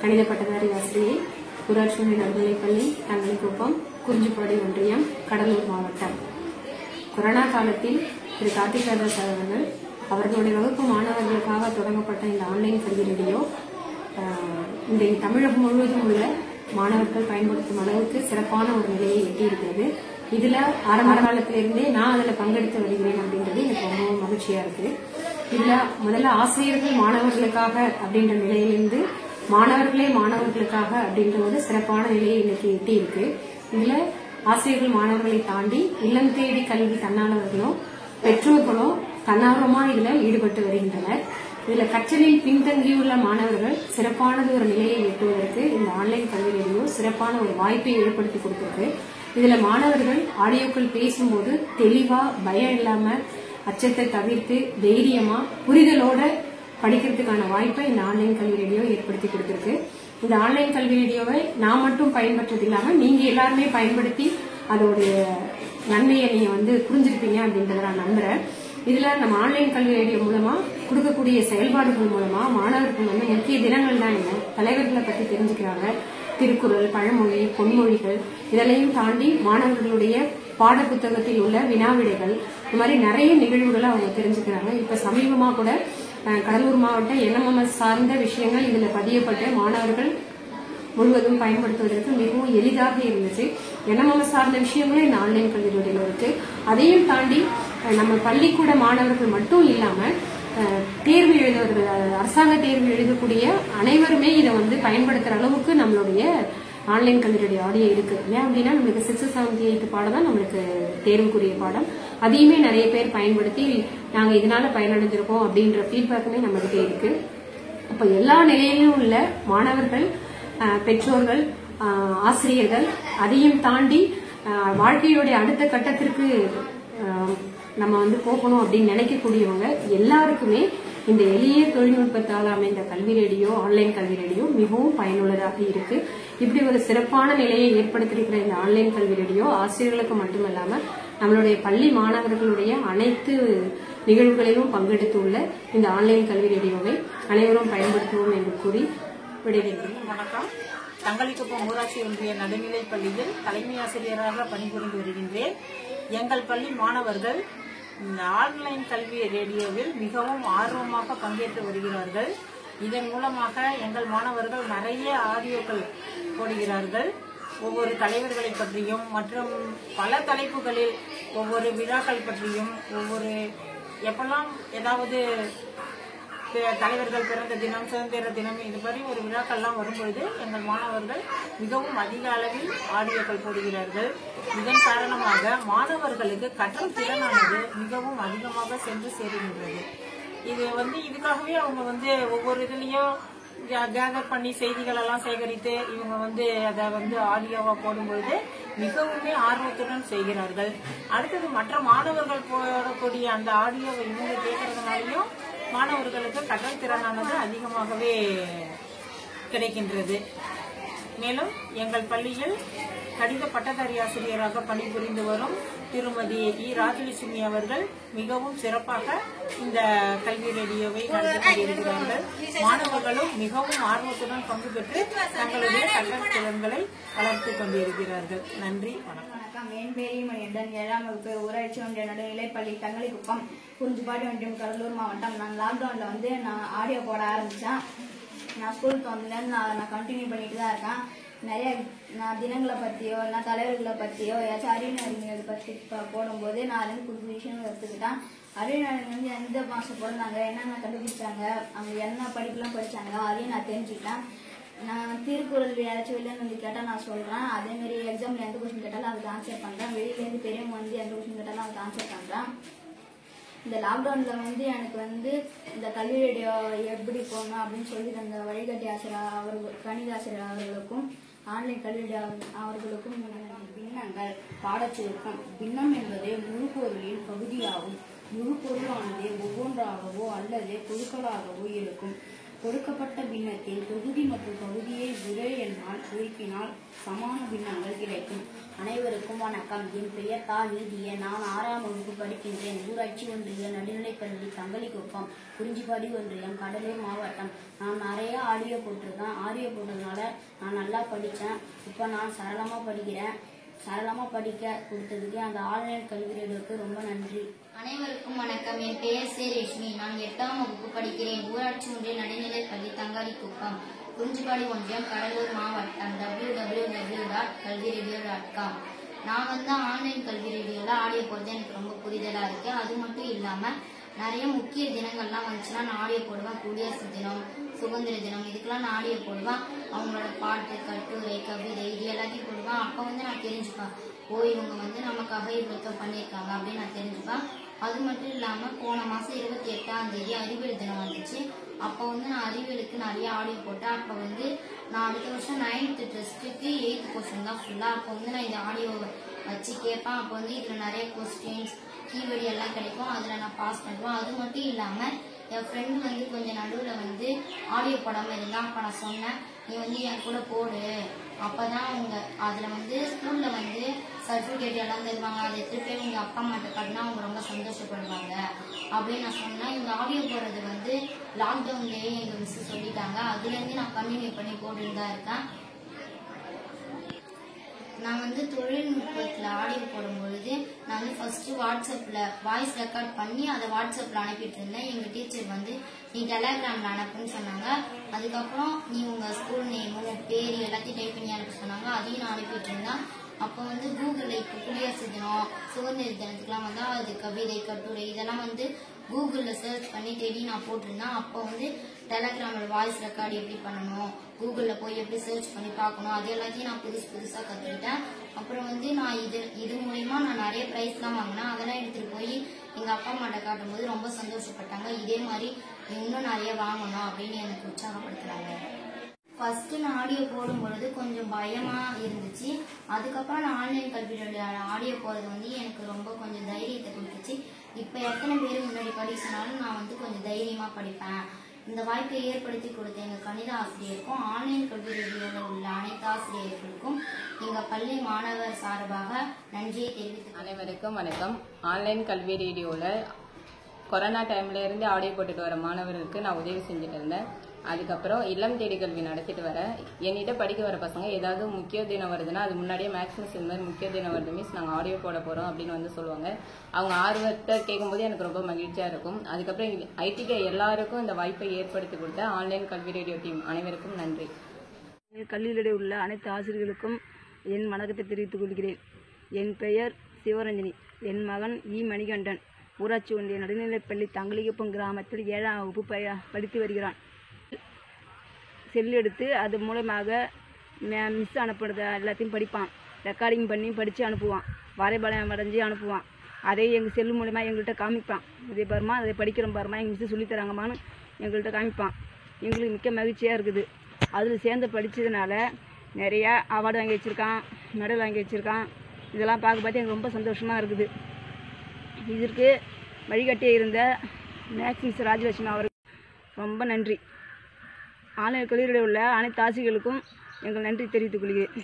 கணித பட்டதாரி ஆசிரியை, ஊராட்சி ஒன்றிய நடுநிலைப்பள்ளி, தங்கலிக்குப்பம், குறிஞ்சிப்பாடி ஒன்றியம், கடலூர் மாவட்டம். கொரோனா காலத்தில் திரு கார்த்திக் ராஜா சார் அவர்கள் அவர்களுடைய வகுப்பு மாணவர்களுக்காக தொடங்கப்பட்ட இந்த ஆன்லைன் கல்வி ரேடியோ இன்றைய தமிழகம் முழுவதும் உள்ள மாணவர்கள் பயன்படுத்தும் அளவுக்கு சிறப்பான ஒரு நிலையை எட்டியிருக்கிறது. இதுல ஆரம்ப காலத்திலிருந்தே நான் அதுல பங்கெடுத்து வருகிறேன் அப்படின்றது எனக்கு ரொம்பவும் மகிழ்ச்சியா இருக்கு. இதுல முதல்ல ஆசிரியர்கள் மாணவர்களுக்காக அப்படின்ற நிலையிலிருந்து மாணவர்களே மாணவர்களுக்காக அப்படின்ற ஒரு சிறப்பான நிலையை இன்னைக்கு எட்டி இருக்கு. இதுல ஆசிரியர்கள் மாணவர்களை தாண்டி இல்லம் தேடி கல்வி தன்னார்வர்களும் பெற்றோர்களும் தன்னார்வமா இதுல ஈடுபட்டு வருகின்றனர். இதுல கற்றலில் பின்தங்கியுள்ள மாணவர்கள் சிறப்பானது ஒரு நிலையை எட்டுவதற்கு இந்த ஆன்லைன் கல்வி ரேடியோ சிறப்பான ஒரு வாய்ப்பை ஏற்படுத்தி கொடுத்திருக்கு. இதுல மாணவர்கள் ஆடியோக்கள் பேசும்போது தெளிவா பயம் இல்லாம அச்சத்தை தவிர்த்து தைரியமா புரிதலோட படிக்கிறதுக்கான வாய்ப்பை இந்த ஆன்லைன் கல்வி ரேடியோ ஏற்படுத்தி கொடுத்திருக்கு. இந்த ஆன்லைன் கல்வி ரேடியோவை நான் மட்டும் பயன்படுறது இல்லாம நீங்க எல்லாருமே பயன்படுத்தி அதோடைய நன்மையை நீங்க புரிஞ்சிருப்பீங்க அப்படின்றத நான் நம்புறேன். இதுல நம்ம ஆன்லைன் கல்வி ரேடியோ மூலமா கொடுக்கக்கூடிய செயல்பாடுகள் மூலமா மாணவர்கள் முக்கிய தினங்கள் தான் என்ன, தலைவர்களை பத்தி தெரிஞ்சுக்கிறாங்க, திருக்குறள், பழமொழி, பொன்மொழிகள் இதெல்லாம் தாண்டி மாணவர்களுடைய பாட புத்தகத்தில் உள்ள வினாவிடைகள் இந்த மாதிரி நிறைய நிகழ்வுகளை அவங்க தெரிஞ்சுக்கிறாங்க. இப்ப சமீபமா கூட கடலூர் மாவட்ட என்எம்எம்எஸ் சார்ந்த விஷயங்கள் இதுல பதியப்பட்டு மாணவர்கள் முழுவதும் பயன்படுத்துவதற்கு மிகவும் எளிதாக இருந்துச்சு. என்எம்எம்எஸ் சார்ந்த விஷயங்களும் இந்த ஆன்லைன் கல்வி ரேடியோல இருக்கு. அதையும் தாண்டி நம்ம பள்ளிக்கூட மாணவர்கள் மட்டும் இல்லாம தேர்வு எழுதுவர்கள், அரசாங்க தேர்வு எழுதக்கூடிய அனைவருமே இதை பயன்படுத்துற அளவுக்கு நம்மளுடைய ஆன்லைன் கல்வி ரேடியோ ஆடியோ இருக்கு. ஏன் அப்படின்னா நம்மளுக்கு 6th, 7th, 8th பாடம் தான் நம்மளுக்கு தேர்வுக்குரிய பாடம். அதையுமே நிறைய பேர் பயன்படுத்தி நாங்க இதனால பயனடைஞ்சிருக்கோம் அப்படின்ற ஃபீட்பேக்குமே நம்ம கிட்ட இருக்கு. அப்ப எல்லா நிலையிலும் உள்ள மாணவர்கள், பெற்றோர்கள், ஆசிரியர்கள், அதையும் தாண்டி வாழ்க்கையுடைய அடுத்த கட்டத்திற்கு நம்ம போகணும் அப்படின்னு நினைக்கக்கூடியவங்க எல்லாருக்குமே இந்த எளிய தொழில்நுட்பத்தால் அமைந்த கல்வி ரேடியோ, ஆன்லைன் கல்வி ரேடியோ மிகவும் பயனுள்ளதாக இருக்கு. இப்படி ஒரு சிறப்பான நிலையை ஏற்படுத்தியிருக்கிற இந்த ஆன்லைன் கல்வி ரேடியோ ஆசிரியர்களுக்கு மட்டுமல்லாம நம்மளுடைய பள்ளி மாணவர்களுடைய அனைத்து நிகழ்வுகளிலும் பங்கெடுத்துள்ள இந்த ஆன்லைன் கல்வி ரேடியோவை அனைவரும் பயன்படுத்துவோம் என்று கூறி விடைபெறுகிறேன். வணக்கம். தங்கலிக்குப்பம் ஊராட்சி ஒன்றிய நடுநிலைப் பள்ளியில் தலைமை ஆசிரியராக பணிபுரிந்து வருகின்றேன். எங்கள் பள்ளி மாணவர்கள் ஆன்லைன் கல்வி ரேடியோவில் மிகவும் ஆர்வமாக பங்கேற்று வருகிறார்கள். இதன் மூலமாக எங்கள் மாணவர்கள் நிறைய ஆடியோக்கள் போடுகிறார்கள். ஒவ்வொரு தலைவர்களை பற்றியும் மற்றும் பல தலைப்புகளில் ஒவ்வொரு விழாக்கள் பற்றியும் எப்பெல்லாம் ஏதாவது தலைவர்கள் பிறந்த தினம், சுதந்திர தினம், இது மாதிரி ஒரு விழாக்கள்லாம் வரும்பொழுது எங்கள் மாணவர்கள் மிகவும் அதிக அளவில் ஆடியோக்கள் போடுகிறார்கள். இதன் காரணமாக மாணவர்களுக்கு கற்றல் திறனானது மிகவும் அதிகமாக சென்று சேருகின்றது. இது இதுக்காகவே அவங்க ஒவ்வொரு இதுலயும் கேதர் பண்ணி செய்திகள் எல்லாம் சேகரித்து இவங்க அதை ஆடியோவா போடும்பொழுது மிகவுமே ஆர்வத்துடன் செய்கிறார்கள். அடுத்தது மற்ற மாணவர்கள் போடக்கூடிய அந்த ஆடியோவை இவங்க கேட்கறதுனாலையும் மாணவர்களுக்கு கற்றல் திறனானது அதிகமாகவே கிடைக்கின்றது. மேலும் எங்கள் பள்ளியில் கணித பட்டதாரி ஆசிரியராக பணிபுரிந்து வரும் திருமதி இ. ராஜலட்சுமி அவர்கள் மிகவும் சிறப்பாக இந்த கல்வி ரேடியோவை நடத்தி கொண்டிருக்கிறார்கள். மாணவர்களும் மிகவும் ஆர்வத்துடன் பங்கு பெற்று தங்களுடைய கற்றல் திறன்களை வளர்த்துக் கொண்டிருக்கிறார்கள். நன்றி, வணக்கம். என் பேரி மணியண்டன், 7ஆம் வகுப்பு, ஊராட்சி ஒன்றிய நடுநிலைப்பள்ளி, தங்கலிக்குப்பம், குறிஞ்சிப்பாடி ஒன்றியம், கடலூர் மாவட்டம். நான் லாக்டவுன்ல நான் ஆடியோ போட ஆரம்பிச்சேன். நான் ஸ்கூலுக்கு வந்ததுலேருந்து நான் கண்டினியூ பண்ணிட்டு தான் இருக்கேன். நிறைய நான் தினங்களை பற்றியோ இல்லை தலைவர்களை பற்றியோ ஏதாச்சும் அறிவியல் பற்றி போடும்போது நான் அதுலேருந்து புது விஷயங்கள் கற்றுக்கிட்டேன். அறிவியல் எந்த மாதம் பிறந்தாங்க, என்னென்ன கண்டுபிடிச்சாங்க, அவங்க என்ன படிப்புலாம் படித்தாங்க அதையும் நான் தெரிஞ்சுக்கிட்டேன். நான் திருக்குறள் யாராச்சும் வெளிலேருந்து கேட்டால் நான் சொல்கிறேன். அதேமாரி எக்ஸாமில் எந்த கொஸ்டின் கேட்டாலும் அதுக்கு ஆன்சர் பண்ணுறேன். வெளியிலேருந்து பெரியவங்க எந்த கொஸ்டின் கேட்டாலும் அதுக்கு ஆன்சர் பண்ணுறேன். இந்த லாக்டவுனில் எனக்கு இந்த கல்வி ரேடியோ எப்படி போகணும் அப்படின்னு சொல்லி அந்த வழிகாட்டி ஆசிரியர் அவர்கள், கணித ஆசிரியர் அவர்களுக்கும் ஆன்லைன் கல்வி அவர்களுக்கும் பின்னங்கள் பாடச்சிருக்கும். பின்னம் என்பது முழு பொருளின் பகுதியாகும். முழு பொருளானது ஒவ்வொன்றாகவோ அல்லது குழுக்களாகவோ இருக்கும். கொடுக்கப்பட்ட பின்னத்தின் தொகுதி மற்றும் பகுதியை ஒரே எண்ணால் பெருக்கினால் சமான பின்னங்கள் கிடைக்கும். அனைவருக்கும் வணக்கம். என் பெயர் தா. நீதிய. நான் 6ஆம் வகுப்பு படிக்கின்றேன். ஊராட்சி ஒன்றிய நடுநிலைப்பள்ளி தங்களிக்குப்பம், குறிஞ்சிப்பாடி ஒன்றியம், கடலூர் மாவட்டம். நான் நிறைய ஆடியோ போட்டிருக்கேன். ஆடியோ போட்டதுனால நான் நல்லா படித்தேன். இப்போ நான் சரளமாக படிக்கிறேன். சரளமாக படிக்க கொடுத்ததுக்கு அந்த ஆன்லைன் கல்வி ரேடியோவுக்கு ரொம்ப நன்றி. அனைவருக்கும் வணக்கம். என் பெயர் சே. ரேஷ்மி. நான் 8ஆம் வகுப்பு படிக்கிறேன். ஊராட்சி ஒன்றிய நடுநிலைப்பள்ளி தங்களிக்குப்பம், குறிஞ்சிப்பாடி ஒன்றியம், கடலூர் மாவட்டம். www.kalviradio.com. நான் ஆன்லைன் கல்வி ரேடியோவில் ஆடியோ போடுறது எனக்கு ரொம்ப புரிதலாக இருக்கு. அது மட்டும் இல்லாமல் நிறைய முக்கிய தினங்கள்லாம் வந்துச்சுன்னா நான் ஆடியோ போடுவேன். குடியரசு தினம், சுதந்திர தினம், இதுக்கெல்லாம் நான் ஆடியோ போடுவேன். அவங்களோட பாட்டு, கட்டுரை, கவிதை இது எல்லாத்தையும் போடுவேன். அப்போ நான் தெரிஞ்சுப்பேன், இவங்க நமக்காக இவ்வளோ பண்ணியிருக்காங்க அப்படின்னு நான் தெரிஞ்சுப்பேன். அது மட்டும் இல்லாமல் போன மாதம் 28ஆம் தேதி அறிவியல் தினம் வந்துச்சு. அப்போ நான் அறிவியலுக்கு நிறைய ஆடியோ போட்டேன். அப்போ நான் அடுத்த வருஷம் 9th டெஸ்ட்டுக்கு 8th கொஸ்டின் தான் ஃபுல்லாக. அப்போ நான் இந்த ஆடியோவை வச்சு கேட்பேன். அப்போ இதில் நிறைய கொஸ்டின்ஸ், கீவேர்டு எல்லாம் கிடைக்கும். அதில் நான் பாஸ் பண்ணுவேன். அது மட்டும் இல்லாமல் என் ஃப்ரெண்டு கொஞ்சம் நடுவில் ஆடியோ போடாமல் இருந்தால் அப்போ நான் சொன்னேன், நீ என் கூட போடு, அப்போ தான் அவங்க அதில் ஸ்கூலில் சர்டிஃபிகேட் எல்லாம் தருவாங்க. அதை திருப்பி உங்கள் அப்பா அம்மாட்ட காட்டினா அவங்க ரொம்ப சந்தோஷப்படுவாங்க அப்படின்னு நான் சொன்னேன். இந்த ஆடியோ போடுறது லாக்டவுன்லேயே எங்கள் மிஸ் சொல்லிட்டாங்க. அதுலேருந்து நான் கண்டினியூ பண்ணி போட்டுட்டு தான் இருக்கேன். நான் தொழில்நுட்பத்தில் ஆடியோ போடும்பொழுது நான் ஃபர்ஸ்ட்டு வாட்ஸ்அப்பில் வாய்ஸ் ரெக்கார்ட் பண்ணி அதை வாட்ஸ்அப்பில் அனுப்பிட்டு இருந்தேன். எங்கள் டீச்சர் நீ டெலகிராமில் அனுப்புன்னு சொன்னாங்க. அதுக்கப்புறம் நீ உங்கள் ஸ்கூல் நேமும் பேர் எல்லாத்தையும் டைப் பண்ணி அனுப்ப சொன்னாங்க. அதையும் நான் அனுப்பிட்டு இருந்தேன். அப்போ கூகுளில் இப்போ குடியரசு தினம், சுதந்திர தினத்துக்குலாம் அது கவிதை, கட்டுரை இதெல்லாம் கூகுளில் சர்ச் பண்ணி தேடி நான் போட்டிருந்தேன். அப்போ டெலகிராமில் வாய்ஸ் ரெக்கார்டு எப்படி பண்ணணும், கூகுளில் போய் எப்படி சர்ச் பண்ணி பார்க்கணும், அது எல்லாத்தையும் நான் புதுசாக கற்றுக்கிட்டேன். அப்புறம் நான் இது மூலயமா நான் நிறைய ப்ரைஸ்லாம் வாங்கினேன். அதெல்லாம் எடுத்துகிட்டு போய் எங்கள் அப்பா அம்மாட்ட காட்டும்போது ரொம்ப சந்தோஷப்பட்டாங்க. இதே மாதிரி இன்னும் நிறைய வாங்கணும் அப்படின்னு எனக்கு உற்சாகப்படுத்துகிறாங்க. ஃபர்ஸ்ட் நான் ஆடியோ போடும்பொழுது கொஞ்சம் பயமா இருந்துச்சு. அதுக்கப்புறம் நான் ஆன்லைன் கல்வியோட ஆடியோ போறது எனக்கு ரொம்ப கொஞ்சம் தைரியத்தை கொடுத்துச்சு. இப்போ எத்தனை பேர் முன்னாடி படிக்க சொன்னாலும் நான் கொஞ்சம் தைரியமா படிப்பேன். இந்த வாய்ப்பை ஏற்படுத்தி கொடுத்த எங்க கணித ஆசிரியருக்கும் ஆன்லைன் கல்வி ரேடியோவில் உள்ள அனைத்து ஆசிரியர்களுக்கும் எங்க பள்ளி மாணவர் சார்பாக நன்றியை தெரிவித்து. அனைவருக்கும் வணக்கம். ஆன்லைன் கல்வி ரேடியோவில் கொரோனா டைம்ல இருந்து ஆடியோ போட்டுட்டு வர மாணவர்களுக்கு நான் உதவி செஞ்சுட்டு இருந்தேன். அதுக்கப்புறம் இல்லம் தேடி கல்வி நடத்திட்டு வரேன். என்கிட்ட படிக்க வர பசங்க ஏதாவது முக்கிய தினம் வருதுன்னா அது முன்னாடியே மேக்ஸிமஸ் இந்த மாதிரி முக்கிய தினம் வருது மிஸ் நாங்கள் ஆடியோ போட போகிறோம் அப்படின்னு சொல்லுவாங்க. அவங்க ஆர்வத்தை கேட்கும்போது எனக்கு ரொம்ப மகிழ்ச்சியாக இருக்கும். அதுக்கப்புறம் ஐடிகே எல்லாருக்கும் இந்த வாய்ப்பை ஏற்படுத்தி கொடுத்த ஆன்லைன் கல்வி ரேடியோ டீம் அனைவருக்கும் நன்றி. கல்வியிலே உள்ள அனைத்து ஆசிரியர்களுக்கும் என் வணக்கத்தை தெரிவித்துக் கொள்கிறேன். என் பெயர் சிவரஞ்சனி. என் மகன் மணிகண்டன் ஊராட்சி ஒன்றிய நடுநிலைப்பள்ளி தங்களிக்குப்பம் கிராமத்தில் 7ஆம் வகுப்பு படித்து வருகிறான். செல் எடுத்து அது மூலமாக மிஸ் அனுப்புறது எல்லாத்தையும் படிப்பான். ரெக்கார்டிங் பண்ணி படித்து அனுப்புவான். வரைபடம் வரைஞ்சி அனுப்புவான். அதை எங்கள் செல் மூலமா எங்கள்கிட்ட காமிப்பான். இதே பாருமா, அதை படிக்கிறோம் பாருமா, எங்கள் மிஸ் சொல்லித்தராங்கம்மான்னு எங்கள்கிட்ட காமிப்பான். எங்களுக்கு மிக்க மகிழ்ச்சியாக இருக்குது. அதில் சேர்ந்து படித்ததுனால நிறையா அவார்டு வாங்கி வச்சுருக்கான், மெடல் வாங்கி வச்சுருக்கான். இதெல்லாம் பார்த்து எனக்கு ரொம்ப சந்தோஷமாக இருக்குது. இதற்கு வழிகாட்டியே இருந்த மேக்ஸ் மிஸ் ராஜலட்சுமி அவருக்கு ரொம்ப நன்றி. ஆன்லைன் கல்லூரியில் உள்ள அனைத்து ஆசிரியர்களுக்கும் எங்கள் நன்றி தெரிவித்துக் கொள்கிறேன்.